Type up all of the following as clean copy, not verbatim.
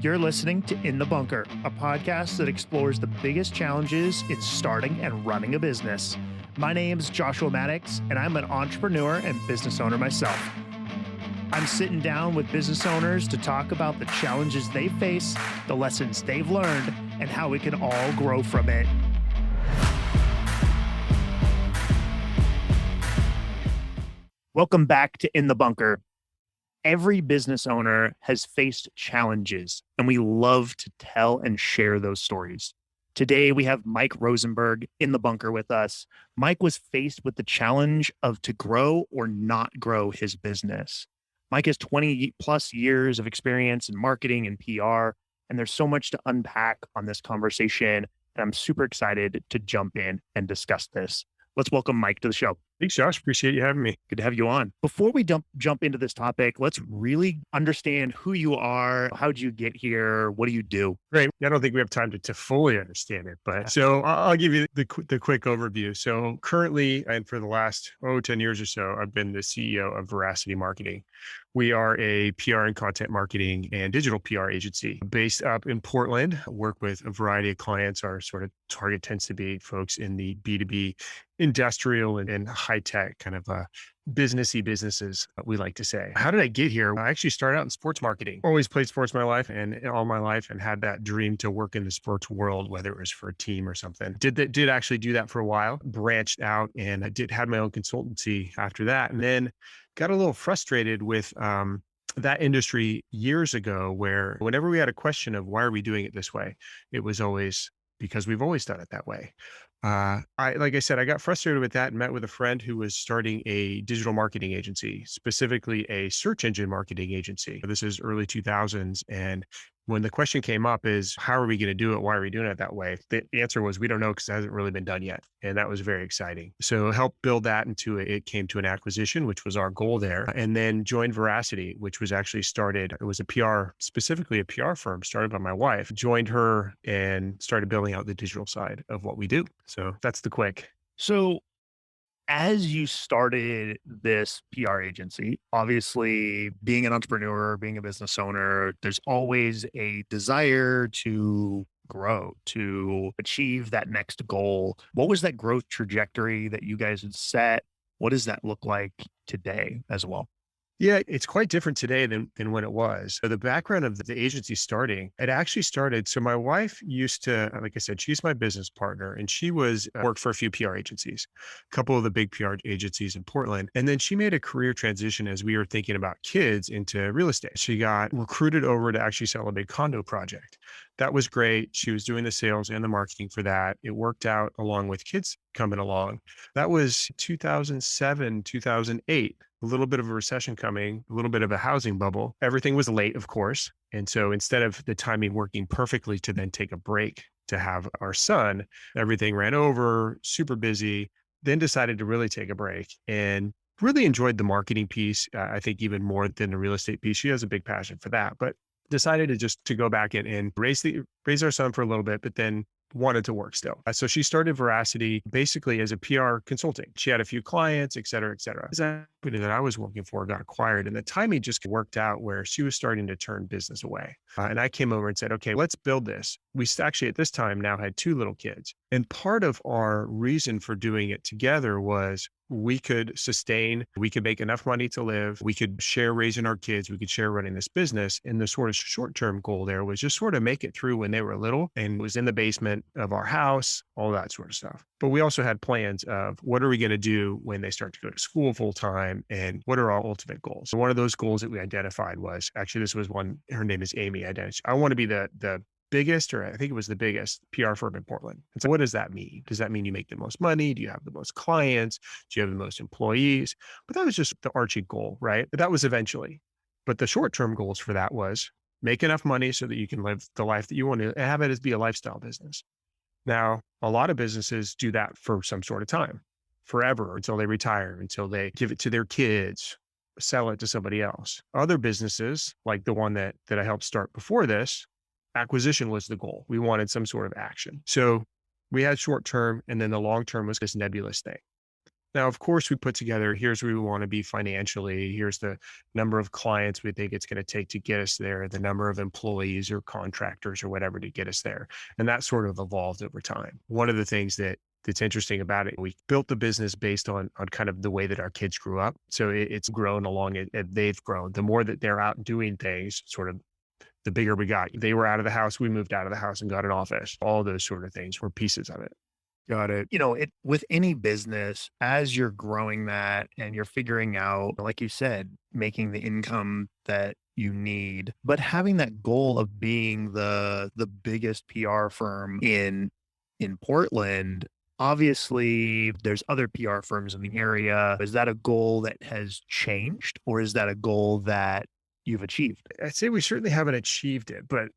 You're listening to In the Bunker, a podcast that explores the biggest challenges in starting and running a business. My name is Joshua Maddux, and I'm an entrepreneur and business owner myself. I'm sitting down with business owners to talk about the challenges they face, the lessons they've learned, and how we can all grow from it. Welcome back to In the Bunker. Every business owner has faced challenges, and we love to tell and share those stories. Today, we have Mike Rosenberg in the bunker with us. Mike was faced with the challenge of to grow or not grow his business. Mike has 20 plus years of experience in marketing and PR, and there's so much to unpack on this conversation, and I'm super excited to jump in and discuss this. Let's welcome Mike to the show. Thanks, Josh. Appreciate you having me. Good to have you on. Before we jump into this topic, let's really understand who you are. How'd you get here? What do you do? Great. I don't think we have time to fully understand it, but so I'll give you the quick overview. So currently, and for the last 10 years or so, I've been the CEO of Veracity Marketing. We are a PR and content marketing and digital PR agency based up in Portland. Work with a variety of clients. Our sort of target tends to be folks in the B2B industrial and high-tech kind of businessy businesses, we like to say. How did I get here? I actually started out in sports marketing. Always played sports all my life and had that dream to work in the sports world, whether it was for a team or something. Did actually do that for a while, branched out, and I had my own consultancy after that. And then got a little frustrated with that industry years ago, where whenever we had a question of why are we doing it this way, it was always because we've always done it that way. Like I said, I got frustrated with that and met with a friend who was starting a digital marketing agency, specifically a search engine marketing agency. This is early 2000s. And when the question came up is, how are we going to do it? Why are we doing it that way? The answer was, we don't know because it hasn't really been done yet. And that was very exciting. So helped build that it came to an acquisition, which was our goal there. And then joined Veracity, which was actually it was specifically a PR firm started by my wife, joined her and started building out the digital side of what we do. So that's the quick. So as you started this PR agency, obviously being an entrepreneur, being a business owner, there's always a desire to grow, to achieve that next goal. What was that growth trajectory that you guys had set? What does that look like today as well? Yeah, it's quite different today than when it was. So the background of the agency starting, it actually started. So my wife used to, like I said, she's my business partner, and she worked for a few PR agencies, a couple of the big PR agencies in Portland. And then she made a career transition as we were thinking about kids into real estate. She got recruited over to actually sell a big condo project. That was great. She was doing the sales and the marketing for that. It worked out along with kids coming along. That was 2007, 2008. A little bit of a recession coming, a little bit of a housing bubble. Everything was late, of course. And so instead of the timing working perfectly to then take a break to have our son, everything ran over, super busy, then decided to really take a break and really enjoyed the marketing piece. I think even more than the real estate piece. She has a big passion for that, but decided to go back and raise our son for a little bit, but then wanted to work still. So she started Veracity basically as a PR consulting. She had a few clients, et cetera, et cetera. The company that I was working for got acquired, and the timing just worked out where she was starting to turn business away. And I came over and said, okay, let's build this. We actually at this time now had 2 little kids. And part of our reason for doing it together was we could make enough money to live. We could share raising our kids. We could share running this business. And the sort of short-term goal there was just sort of make it through when they were little and was in the basement of our house, all that sort of stuff. But we also had plans of what are we going to do when they start to go to school full time and what are our ultimate goals. So one of those goals that we identified was, actually, this was one, her name is Amy. I want to be the biggest, or I think it was the biggest PR firm in Portland. And so what does that mean? Does that mean you make the most money? Do you have the most clients? Do you have the most employees? But that was just the arching goal, right? But that was eventually. But the short-term goals for that was make enough money so that you can live the life that you want to have it as be a lifestyle business. Now, a lot of businesses do that for some sort of time, forever, until they retire, until they give it to their kids, sell it to somebody else. Other businesses, like the one that I helped start before this, acquisition was the goal. We wanted some sort of action. So we had short term, and then the long term was this nebulous thing. Now, of course, we put together, here's where we want to be financially. Here's the number of clients we think it's going to take to get us there, the number of employees or contractors or whatever to get us there. And that sort of evolved over time. One of the things that's interesting about it, we built the business based on kind of the way that our kids grew up. So it's grown along it. They've grown. The more that they're out doing things, sort of the bigger we got. They were out of the house. We moved out of the house and got an office. All those sort of things were pieces of it. Got it. It with any business, as you're growing that and you're figuring out, like you said, making the income that you need, but having that goal of being the biggest PR firm in Portland, obviously there's other PR firms in the area. Is that a goal that has changed, or is that a goal that you've achieved? I'd say we certainly haven't achieved it, but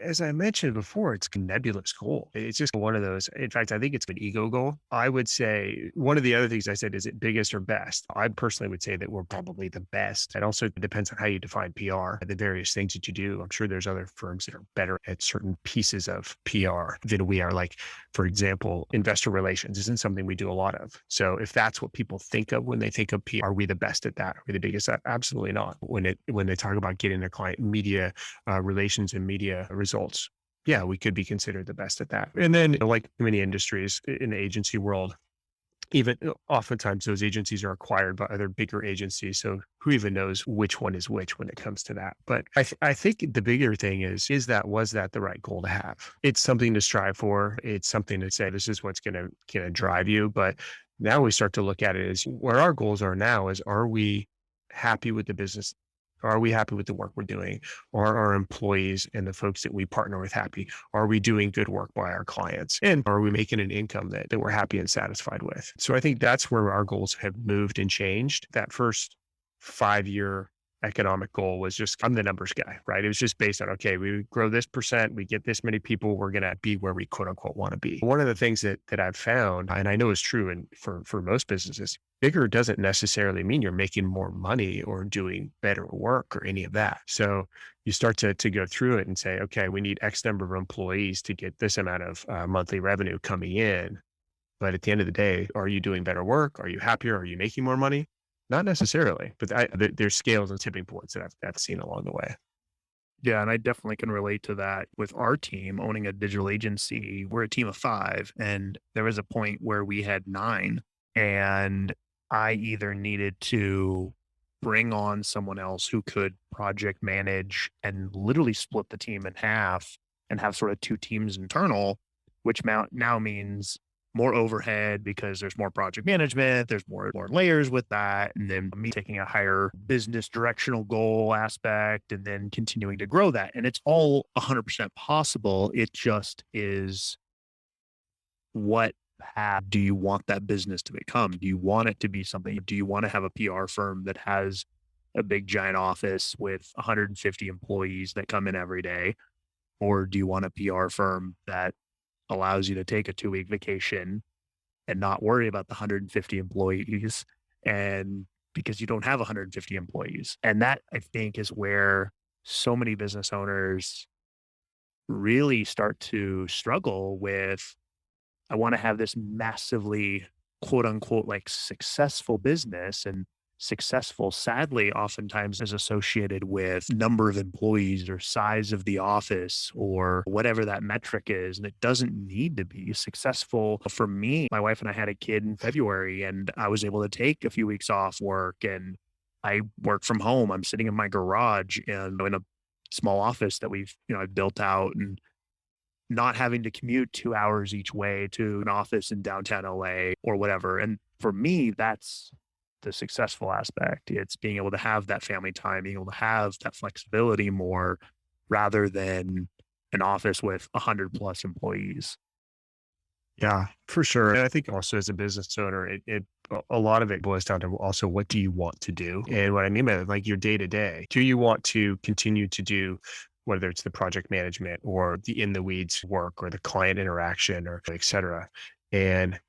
as I mentioned before, it's a nebulous goal. It's just one of those. In fact, I think it's an ego goal. I would say one of the other things I said, is it biggest or best? I personally would say that we're probably the best. It also depends on how you define PR, the various things that you do. I'm sure there's other firms that are better at certain pieces of PR than we are. Like, for example, investor relations isn't something we do a lot of. So if that's what people think of when they think of PR, are we the best at that? Are we the biggest? Absolutely not. When they talk about getting their client media relations and media results, yeah, we could be considered the best at that. And then, like many industries in the agency world, even oftentimes those agencies are acquired by other bigger agencies. So who even knows which one is which when it comes to that? But I think the bigger thing was that the right goal to have? It's something to strive for. It's something to say, this is what's going to drive you. But now we start to look at it as where our goals are now is, are we happy with the business? Are we happy with the work we're doing? Are our employees and the folks that we partner with happy? Are we doing good work by our clients? And are we making an income that we're happy and satisfied with? So I think that's where our goals have moved and changed. That first 5-year economic goal was just, I'm the numbers guy, right? It was just based on, okay, we grow this percent, we get this many people, we're going to be where we quote unquote want to be. One of the things that I've found, and I know is true and for most businesses, bigger doesn't necessarily mean you're making more money or doing better work or any of that. So you start to go through it and say, okay, we need X number of employees to get this amount of monthly revenue coming in. But at the end of the day, are you doing better work? Are you happier? Are you making more money? Not necessarily, but there's scales and tipping points that I've seen along the way. Yeah, and I definitely can relate to that with our team owning a digital agency. We're a team of 5, and there was a point where we had 9, and I either needed to bring on someone else who could project manage and literally split the team in half and have sort of 2 teams internal, which now means more overhead because there's more project management, there's more layers with that, and then me taking a higher business directional goal aspect and then continuing to grow that. And it's all 100% possible. It just is, what path do you want that business to become? Do you want it to be something? Do you want to have a PR firm that has a big giant office with 150 employees that come in every day? Or do you want a PR firm that allows you to take a 2-week vacation and not worry about the 150 employees, and because you don't have 150 employees? And that, I think, is where so many business owners really start to struggle with, I want to have this massively quote unquote like successful business, and successful sadly oftentimes is associated with number of employees or size of the office or whatever that metric is. And it doesn't need to be successful. For me, my wife and I had a kid in February, and I was able to take a few weeks off work, and I work from home. I'm sitting in my garage and in a small office that I've built out, and not having to commute 2 hours each way to an office in downtown LA or whatever. And for me, that's the successful aspect. It's being able to have that family time, being able to have that flexibility more, rather than an office with 100 plus employees. Yeah, for sure. And I think also as a business owner, a lot of it boils down to also, what do you want to do? And what I mean by that, like your day to day, do you want to continue to do, whether it's the project management or the in the weeds work or the client interaction or et cetera? And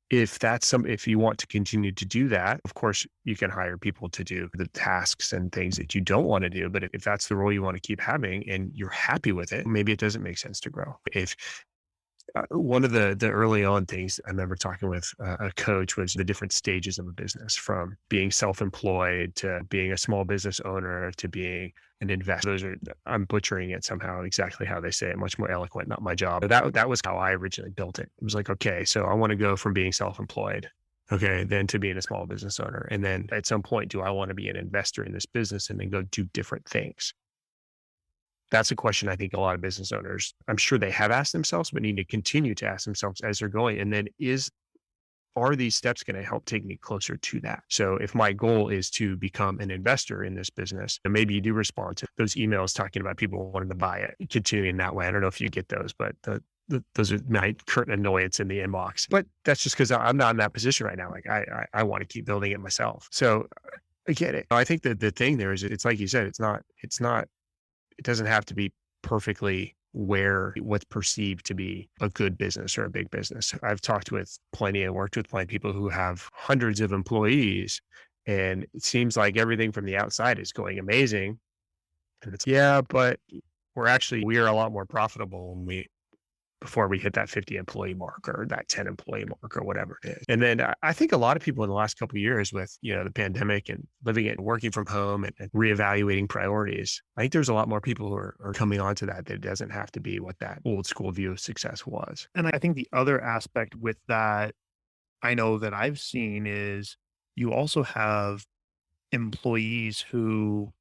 if you want to continue to do that, of course, you can hire people to do the tasks and things that you don't want to do. But if that's the role you want to keep having and you're happy with it, maybe it doesn't make sense to grow. If One of the early on things I remember talking with a coach was the different stages of a business, from being self-employed to being a small business owner to being an investor. I'm butchering it somehow, exactly how they say it, much more eloquent, not my job. But that was how I originally built it. It was like, okay, so I want to go from being self-employed, okay, then to being a small business owner. And then at some point, do I want to be an investor in this business and then go do different things? That's a question I think a lot of business owners, I'm sure they have asked themselves, but need to continue to ask themselves as they're going. And then are these steps going to help take me closer to that? So if my goal is to become an investor in this business, then maybe you do respond to those emails talking about people wanting to buy it, continuing that way. I don't know if you get those, but those are my current annoyance in the inbox. But that's just because I'm not in that position right now. Like I want to keep building it myself. So I get it. I think that the thing there is, it's like you said, it doesn't have to be perfectly where what's perceived to be a good business or a big business. I've talked with plenty and worked with plenty of people who have hundreds of employees, and it seems like everything from the outside is going amazing. And it's, yeah, but we are a lot more profitable when before we hit that 50 employee mark or that 10 employee mark or whatever it is. And then I think a lot of people in the last couple of years with, the pandemic and living it and working from home and reevaluating priorities, I think there's a lot more people who are coming onto that it doesn't have to be what that old school view of success was. And I think the other aspect with that, I know that I've seen is you also have employees who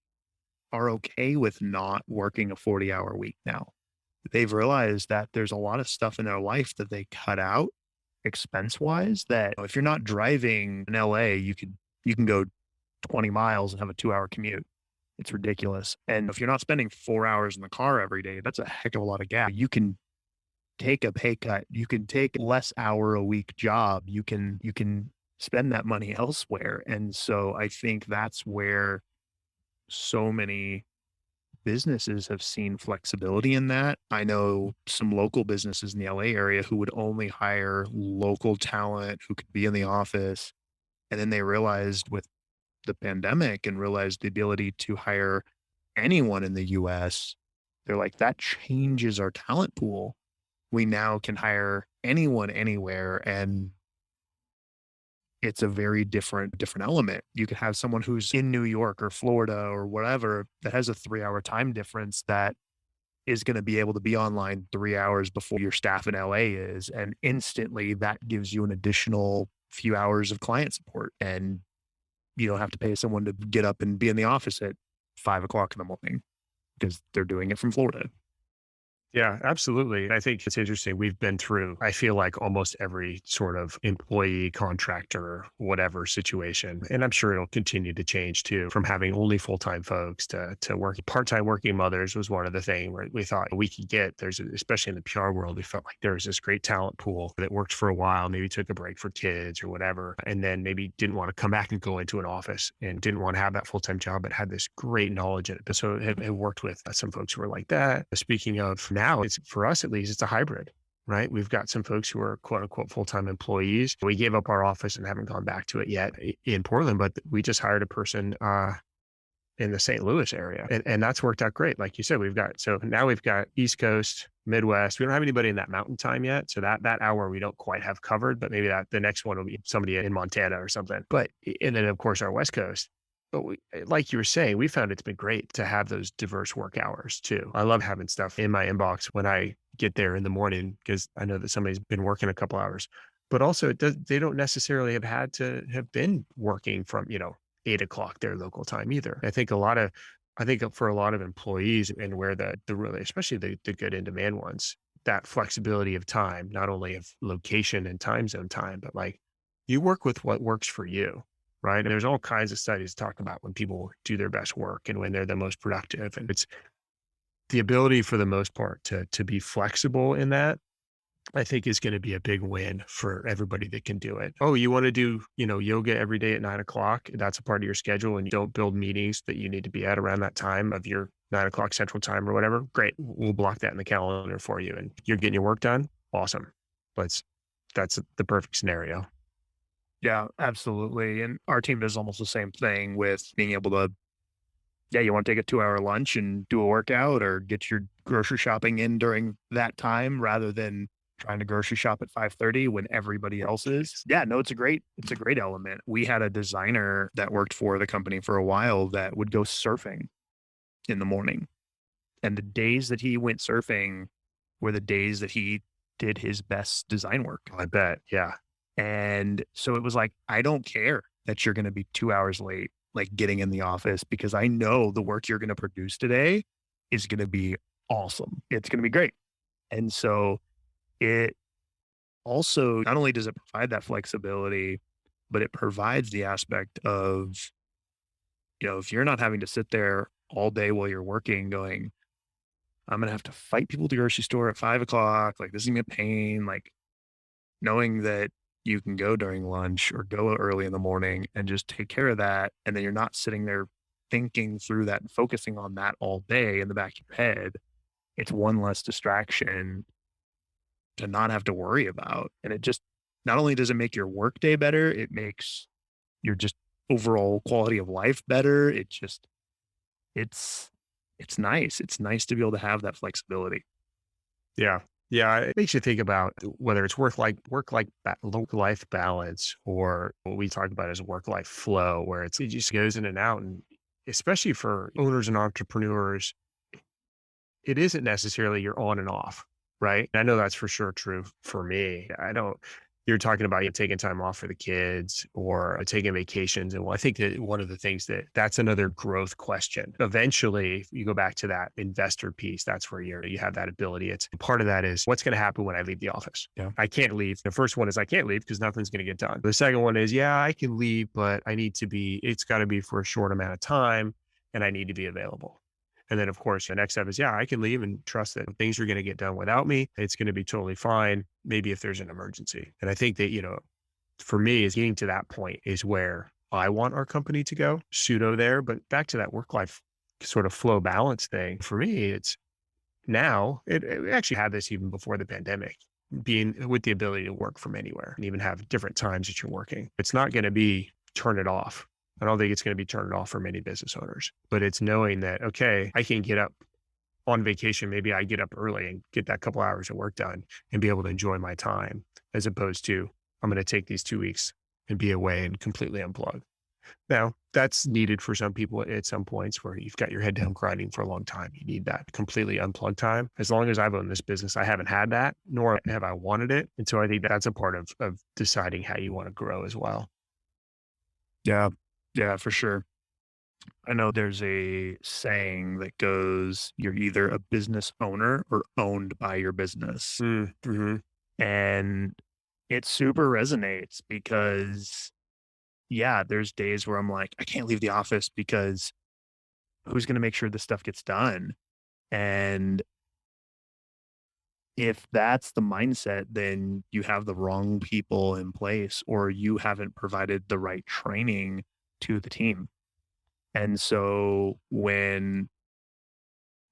are okay with not working a 40-hour week now. They've realized that there's a lot of stuff in their life that they cut out expense wise that if you're not driving in LA, you can go 20 miles and have a 2-hour commute. It's ridiculous. And if you're not spending 4 hours in the car every day, that's a heck of a lot of gas. You can take a pay cut. You can take less hour a week job. You can spend that money elsewhere. And so I think that's where so many businesses have seen flexibility in that. I know some local businesses in the LA area who would only hire local talent who could be in the office. And then they realized with the pandemic and realized the ability to hire anyone in the US, they're like, that changes our talent pool. We now can hire anyone anywhere. And it's a very different element. You could have someone who's in New York or Florida or whatever that has a 3-hour time difference that is going to be able to be online 3 hours before your staff in LA is. And instantly that gives you an additional few hours of client support. And you don't have to pay someone to get up and be in the office at 5 o'clock in the morning because they're doing it from Florida. Yeah, absolutely. I think it's interesting. We've been through, I feel like almost every sort of employee, contractor, whatever situation. And I'm sure it'll continue to change too, from having only full-time folks to working part-time working mothers was one of the things where we thought we could get, especially in the PR world, we felt like there was this great talent pool that worked for a while, maybe took a break for kids or whatever, and then maybe didn't want to come back and go into an office and didn't want to have that full-time job, but had this great knowledge in it. So have worked with some folks who were like that. Speaking of now, it's for us, at least, it's a hybrid, right? We've got some folks who are quote unquote full-time employees. We gave up our office and haven't gone back to it yet in Portland, but we just hired a person in the St. Louis area. And that's worked out great. Like you said, now we've got East Coast, Midwest. We don't have anybody in that mountain time yet. So that hour we don't quite have covered, but maybe the next one will be somebody in Montana or something. And then of course our West Coast. But like you were saying, we found it's been great to have those diverse work hours too. I love having stuff in my inbox when I get there in the morning because I know that somebody's been working a couple hours. But also, they don't necessarily have had to have been working from 8 o'clock their local time either. I think for a lot of employees and where the really, especially the good in demand ones, that flexibility of time, not only of location and time zone time, but like you work with what works for you. Right. And there's all kinds of studies talk about when people do their best work and when they're the most productive. And it's the ability for the most part to be flexible in that, I think is going to be a big win for everybody that can do it. Oh, you want to do, yoga every day at 9 o'clock? That's a part of your schedule and you don't build meetings that you need to be at around that time of your 9 o'clock central time or whatever. Great. We'll block that in the calendar for you and you're getting your work done. Awesome. That's the perfect scenario. Yeah, absolutely. And our team does almost the same thing with being able to, you want to take a 2-hour lunch and do a workout or get your grocery shopping in during that time rather than trying to grocery shop at 5:30 when everybody else is. Yeah, no, it's a great element. We had a designer that worked for the company for a while that would go surfing in the morning. And the days that he went surfing were the days that he did his best design work. I bet. Yeah. And so it was like, I don't care that you're going to be 2 hours late, like getting in the office, because I know the work you're going to produce today is going to be awesome. It's going to be great. And so it also, not only does it provide that flexibility, but it provides the aspect of, if you're not having to sit there all day while you're working going, I'm going to have to fight people at the grocery store at 5 o'clock. Like, this is going to be a pain. Like, knowing that you can go during lunch or go early in the morning and just take care of that. And then you're not sitting there thinking through that and focusing on that all day in the back of your head. It's one less distraction to not have to worry about. And it just, not only does it make your workday better, it makes your just overall quality of life better. It's it's nice. It's nice to be able to have that flexibility. Yeah. Yeah. It makes you think about whether it's work life balance, or what we talk about as work life flow, where it just goes in and out. And especially for owners and entrepreneurs, it isn't necessarily you're on and off, right? I know that's for sure true for me. You're talking about you taking time off for the kids or taking vacations. And I think that one of the things that's another growth question. Eventually, if you go back to that investor piece, that's where you have that ability. It's part of that is what's going to happen when I leave the office. Yeah. I can't leave. The first one is I can't leave because nothing's going to get done. The second one is, yeah, I can leave, but it's got to be for a short amount of time and I need to be available. And then, of course, the next step is, yeah, I can leave and trust that things are going to get done without me. It's going to be totally fine. Maybe if there's an emergency. And I think that, for me, is getting to that point is where I want our company to go, pseudo there. But back to that work-life sort of flow balance thing, for me, it's now, we actually had this even before the pandemic, being with the ability to work from anywhere and even have different times that you're working. It's not going to be turn it off. I don't think it's going to be turned off for many business owners, but it's knowing that, okay, I can get up on vacation. Maybe I get up early and get that couple hours of work done and be able to enjoy my time, as opposed to I'm going to take these 2 weeks and be away and completely unplug. Now, that's needed for some people at some points where you've got your head down grinding for a long time. You need that completely unplugged time. As long as I've owned this business, I haven't had that, nor have I wanted it. And so I think that's a part of deciding how you want to grow as well. Yeah. Yeah, for sure. I know there's a saying that goes, you're either a business owner or owned by your business. Mm-hmm. And it super resonates because, yeah, there's days where I'm like, I can't leave the office because who's going to make sure this stuff gets done? And if that's the mindset, then you have the wrong people in place or you haven't provided the right training to the team. And so when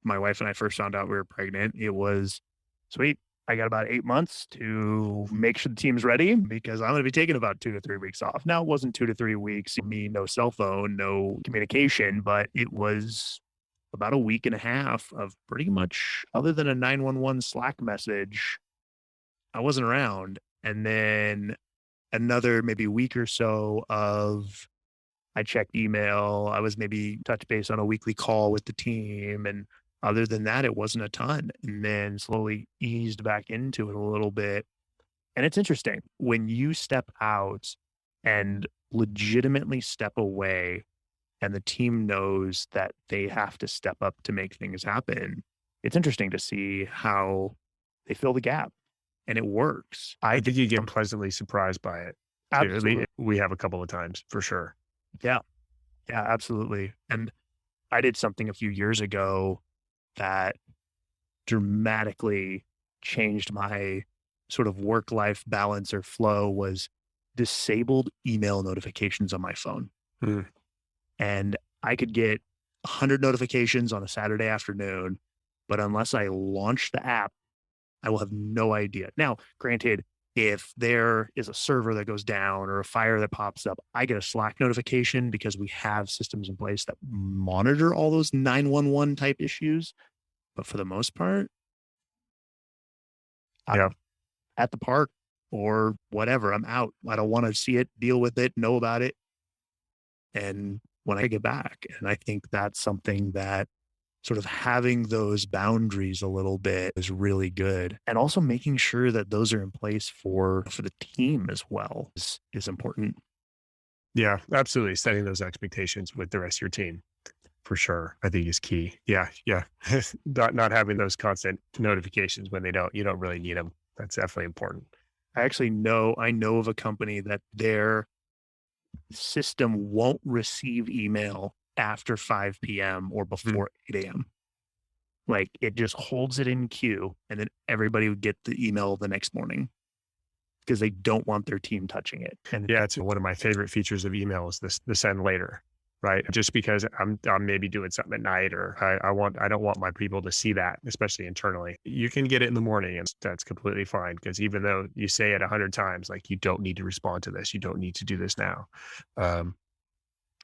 my wife and I first found out we were pregnant, it was sweet. I got about 8 months to make sure the team's ready because I'm going to be taking about 2 to 3 weeks off. Now, it wasn't 2 to 3 weeks, me, no cell phone, no communication, but it was about a week and a half of pretty much, other than a 911 Slack message, I wasn't around. And then another maybe week or so of I checked email. I was maybe touch base on a weekly call with the team. And other than that, it wasn't a ton. And then slowly eased back into it a little bit. And it's interesting when you step out and legitimately step away and the team knows that they have to step up to make things happen. It's interesting to see how they fill the gap and it works. I think you get pleasantly surprised by it too. I Absolutely. mean, we have a couple of times for sure. Yeah. Yeah, absolutely. And I did something a few years ago that dramatically changed my sort of work-life balance or flow was disabled email notifications on my phone. Mm. And I could get 100 notifications on a Saturday afternoon, but unless I launch the app, I will have no idea. Now, granted, if there is a server that goes down or a fire that pops up, I get a Slack notification because we have systems in place that monitor all those 911 type issues. But for the most part, Yeah. at the park or whatever. I'm out. I don't want to see it, deal with it, know about it. And when I get back, and I think that's something that sort of having those boundaries a little bit is really good. And also making sure that those are in place for the team as well is important. Yeah, absolutely. Setting those expectations with the rest of your team for sure, I think is key. Yeah. Yeah. Not having those constant notifications when you don't really need them. That's definitely important. I know of a company that their system won't receive email after 5 p.m. or Mm. before 8 a.m. Like it just holds it in queue and then everybody would get the email the next morning because they don't want their team touching it. And Yeah, it's one of my favorite features of email is this the send later, right? Just because I'm maybe doing something at night or I don't want my people to see that, especially internally. You can get it in the morning and that's completely fine because even though you say it 100 times, like you don't need to respond to this, you don't need to do this now. Um,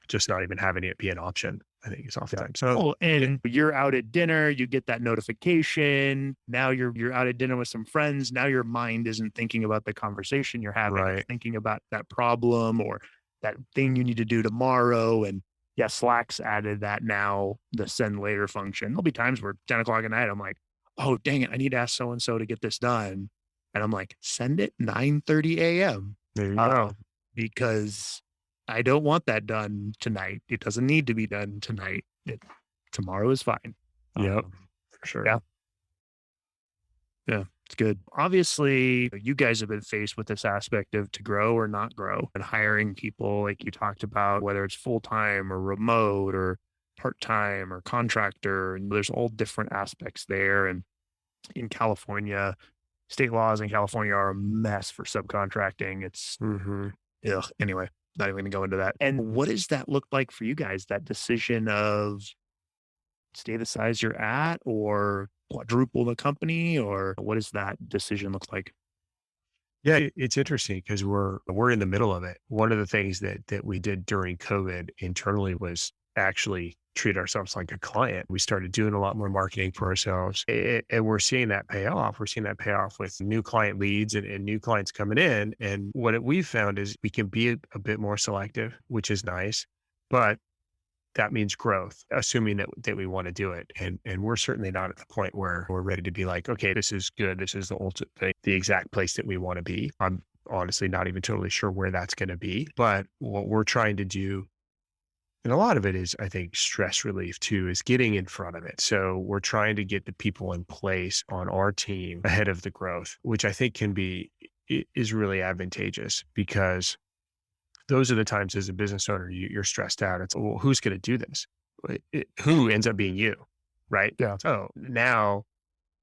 just not even having it be an option, I think is yeah. oftentimes. So Oh, and you're out at dinner, you get that notification. Now you're out at dinner with some friends. Now your mind isn't thinking about the conversation you're having. It's right. thinking about that problem or that thing you need to do tomorrow. And yeah, Slack's added that now, the send later function. There'll be times where 10 o'clock at night, I'm like, oh dang it, I need to ask so and so to get this done. And I'm like, send it 9:30 a.m. There you Uh, go. because I don't want that done tonight. It doesn't need to be done tonight. Tomorrow is fine. Yep, Um, for sure. yeah, yeah, it's good. Obviously, you guys have been faced with this aspect of to grow or not grow and hiring people like you talked about, whether it's full time or remote or part time or contractor. And there's all different aspects there. And in California, state laws in California are a mess for subcontracting. It's Hmm. ugh. Anyway, not even gonna go into that. And what does that look like for you guys? That decision of stay the size you're at or quadruple the company, or what does that decision look like? Yeah, it's interesting because we're in the middle of it. One of the things that we did during COVID internally was actually treat ourselves like a client. We started doing a lot more marketing for ourselves, and we're seeing that pay off. We're seeing that pay off with new client leads and new clients coming in. And what we've found is we can be a bit more selective, which is nice, but that means growth, assuming that we want to do it. And we're certainly not at the point where we're ready to be like, okay, this is good. This is the ultimate thing, the exact place that we want to be. I'm honestly not even totally sure where that's going to be. But what we're trying to do, and a lot of it is, I think, stress relief too, is getting in front of it. So we're trying to get the people in place on our team ahead of the growth, which I think is really advantageous because those are the times as a business owner, you're stressed out. It's, well, who's going to do this? Who ends up being you, right? Yeah. So now,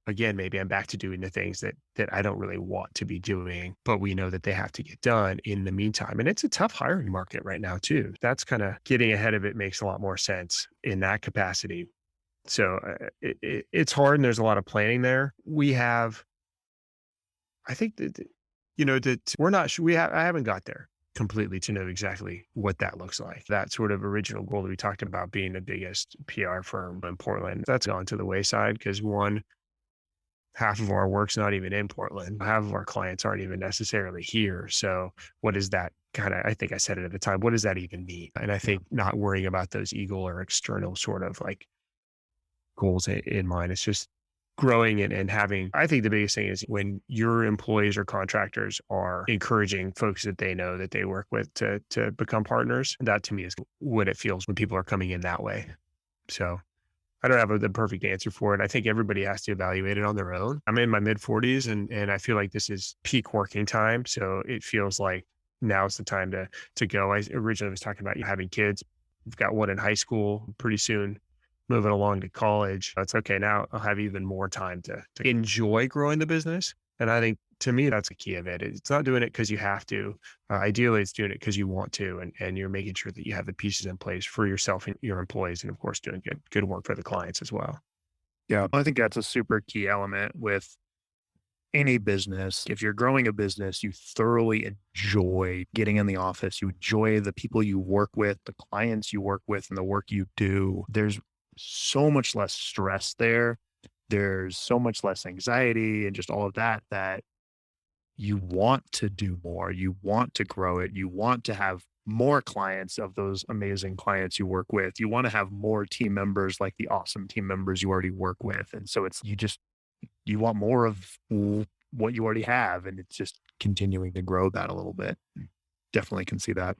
again, maybe I'm back to doing the things that I don't really want to be doing, but we know that they have to get done in the meantime. And it's a tough hiring market right now too. That's kind of getting ahead of it makes a lot more sense in that capacity. So it's hard, and there's a lot of planning there. We have, I think that we're not sure. I haven't got there completely to know exactly what that looks like. That sort of original goal that we talked about being the biggest PR firm in Portland, that's gone to the wayside because one, half of our work's not even in Portland. Half of our clients aren't even necessarily here. So what is that kind of, I think I said it at the time, what does that even mean? And I think not worrying about those eagle or external sort of like goals in mind. It's just growing and having, I think the biggest thing is when your employees or contractors are encouraging folks that they know that they work with to become partners. That to me is what it feels when people are coming in that way. So I don't have the perfect answer for it. I think everybody has to evaluate it on their own. I'm in my mid 40s and I feel like this is peak working time. So it feels like now's the time to go. I originally was talking about having kids. We've got one in high school pretty soon, moving along to college. It's okay. Now I'll have even more time to enjoy growing the business. And I think to me, that's the key of it. It's not doing it because you have to. Ideally, it's doing it because you want to, and you're making sure that you have the pieces in place for yourself and your employees, and of course, doing good work for the clients as well. Yeah. I think that's a super key element with any business. If you're growing a business, you thoroughly enjoy getting in the office. You enjoy the people you work with, the clients you work with, and the work you do. There's so much less stress there. There's so much less anxiety and just all of that you want to do more, you want to grow it, you want to have more clients of those amazing clients you work with. You want to have more team members like the awesome team members you already work with. And so it's you want more of what you already have, and it's just continuing to grow that a little bit. Definitely can see that.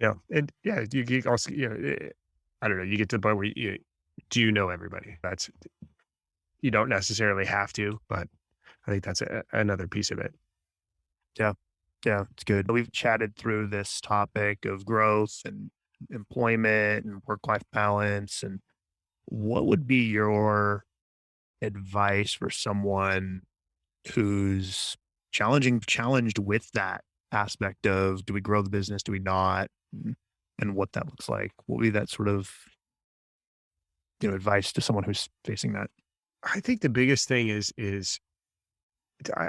Yeah. And yeah, you also, I don't know, you get to the point where do you know everybody? You don't necessarily have to, but I think that's another piece of it. Yeah. Yeah, it's good. We've chatted through this topic of growth and employment and work-life balance. And what would be your advice for someone who's challenged with that aspect of, do we grow the business? Do we not? And what that looks like? What would be that sort of, advice to someone who's facing that? I think the biggest thing is I,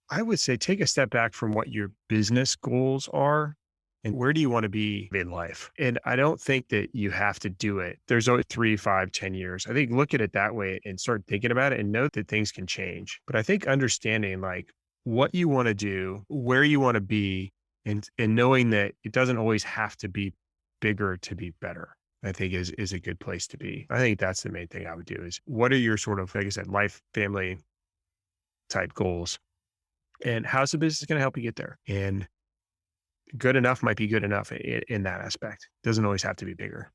I would say take a step back from what your business goals are and where do you want to be in life? And I don't think that you have to do it. There's always 3, 5, 10 years. I think look at it that way and start thinking about it and note that things can change. But I think understanding like what you want to do, where you want to be, and knowing that it doesn't always have to be bigger to be better. I think is a good place to be. I think that's the main thing I would do is what are your sort of, like I said, life, family type goals and how's the business going to help you get there? And good enough might be good enough in that aspect. Doesn't always have to be bigger.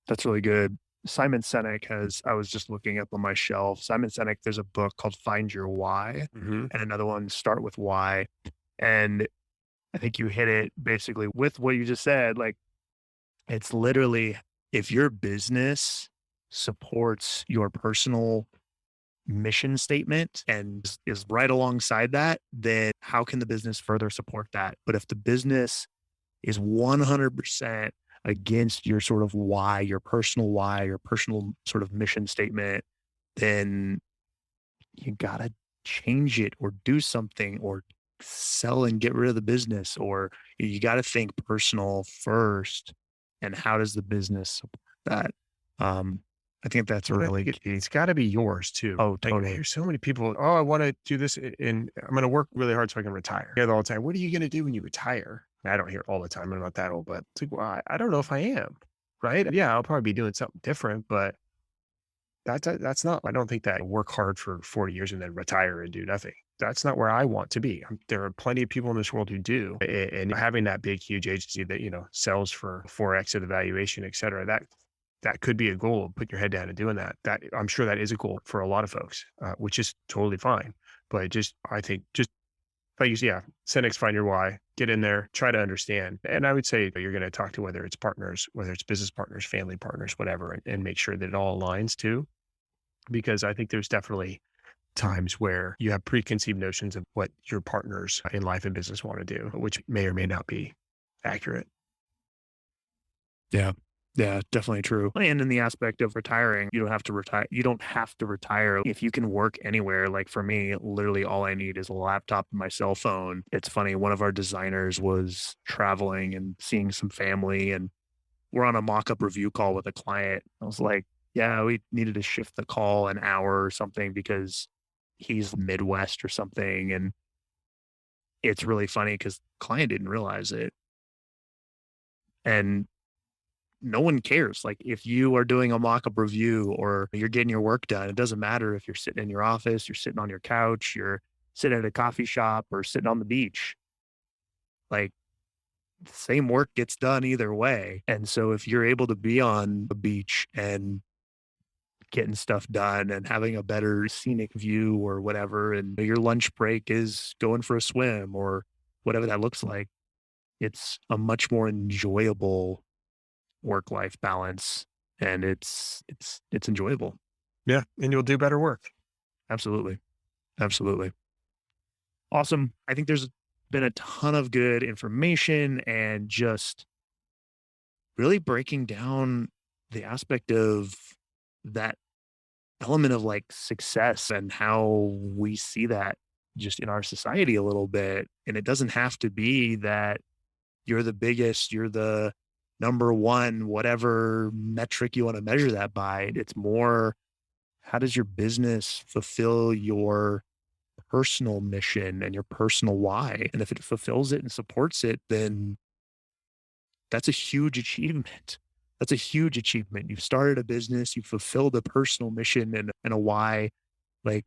That's really good. Simon Sinek I was just looking up on my shelf. Simon Sinek, there's a book called Find Your Why Hmm. and another one, Start with Why. And I think you hit it basically with what you just said. Like, it's literally, if your business supports your personal mission statement and is right alongside that, then how can the business further support that? But if the business is 100% against your sort of why, your personal sort of mission statement, then you got to change it or do something or sell and get rid of the business, or you got to think personal first. And how does the business support that? Um, I think that's a But I really think key. it's got to be yours too. Oh, Like totally. there's so many people, oh, I want to do this and I'm going to work really hard so I can retire. I hear all the time. What are you going to do when you retire? I don't hear it all the time. I'm not that old, but it's like, well, I don't know if I am. Right. Yeah. I'll probably be doing something different, but that's not, I don't think that work hard for 40 years and then retire and do nothing. That's not where I want to be. There are plenty of people in this world who do. And having that big, huge agency that, sells for 4X of the valuation, et cetera, that could be a goal. Put your head down and doing that. That I'm sure that is a goal for a lot of folks, which is totally fine. But I think just like you, yeah, Senex, find your why, get in there, try to understand. And I would say you're going to talk to whether it's partners, whether it's business partners, family partners, whatever, and make sure that it all aligns too. Because I think there's definitely times where you have preconceived notions of what your partners in life and business want to do, which may or may not be accurate. Yeah. Yeah, definitely true. And in the aspect of retiring, you don't have to retire. You don't have to retire if you can work anywhere. Like for me, literally all I need is a laptop and my cell phone. It's funny. One of our designers was traveling and seeing some family, and we're on a mock-up review call with a client. I was like, yeah, we needed to shift the call an hour or something because he's Midwest or something. And it's really funny because client didn't realize it. And no one cares. Like if you are doing a mock-up review or you're getting your work done, it doesn't matter if you're sitting in your office, you're sitting on your couch, you're sitting at a coffee shop or sitting on the beach. Like the same work gets done either way. And so if you're able to be on the beach and getting stuff done and having a better scenic view or whatever, and your lunch break is going for a swim or whatever that looks like, it's a much more enjoyable work-life balance, and it's enjoyable. Yeah. And you'll do better work. Absolutely. Absolutely. Awesome. I think there's been a ton of good information and just really breaking down the aspect of that element of like success and how we see that just in our society a little bit. And it doesn't have to be that you're the biggest, you're the number one, whatever metric you want to measure that by. It's more How does your business fulfill your personal mission and your personal why? And if it fulfills it and supports it, then that's a huge achievement. That's a huge achievement. You've started a business, you've fulfilled a personal mission and a why. Like,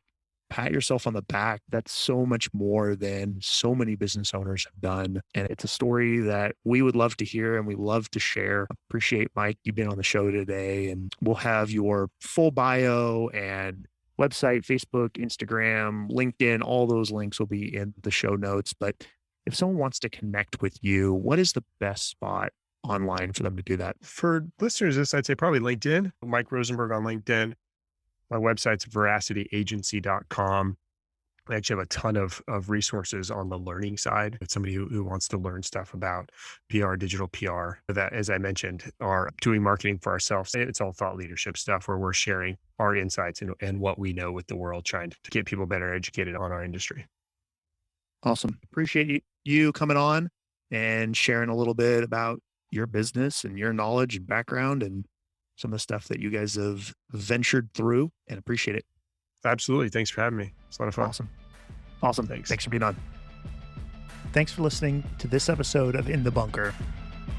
pat yourself on the back. That's so much more than so many business owners have done. And it's a story that we would love to hear and we love to share. Appreciate, Mike, you being on the show today. And we'll have your full bio and website, Facebook, Instagram, LinkedIn, all those links will be in the show notes. But if someone wants to connect with you, what is the best spot online for them to do that? For listeners, this I'd say probably LinkedIn, Mike Rosenberg on LinkedIn. My website's veracityagency.com. I actually have a ton of resources on the learning side. It's somebody who wants to learn stuff about PR, digital PR, that, as I mentioned, are doing marketing for ourselves. It's all thought leadership stuff where we're sharing our insights and what we know with the world, trying to get people better educated on our industry. Awesome. Appreciate you coming on and sharing a little bit about your business and your knowledge and background and some of the stuff that you guys have ventured through, and appreciate it. Absolutely. Thanks for having me. It's a lot of fun. Awesome. Thanks. Thanks for being on. Thanks for listening to this episode of In the Bunker.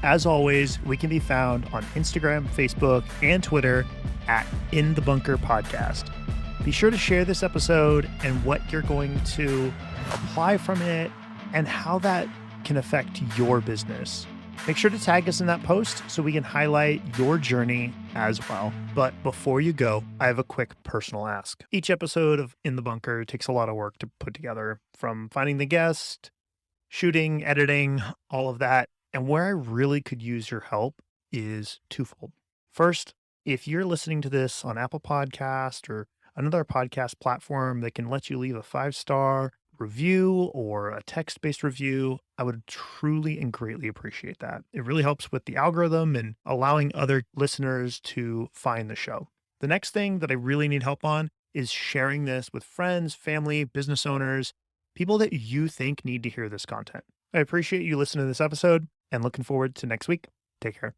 As always, we can be found on Instagram, Facebook, and Twitter at In the Bunker Podcast. Be sure to share this episode and what you're going to apply from it and how that can affect your business. Make sure to tag us in that post so we can highlight your journey as well. But before you go, I have a quick personal ask. Each episode of In the Bunker takes a lot of work to put together, from finding the guest, shooting, editing, all of that. And where I really could use your help is twofold. First, if you're listening to this on Apple Podcast or another podcast platform that can let you leave a 5-star review or a text-based review, I would truly and greatly appreciate that. It really helps with the algorithm and allowing other listeners to find the show. The next thing that I really need help on is sharing this with friends, family, business owners, people that you think need to hear this content. I appreciate you listening to this episode and looking forward to next week. Take care.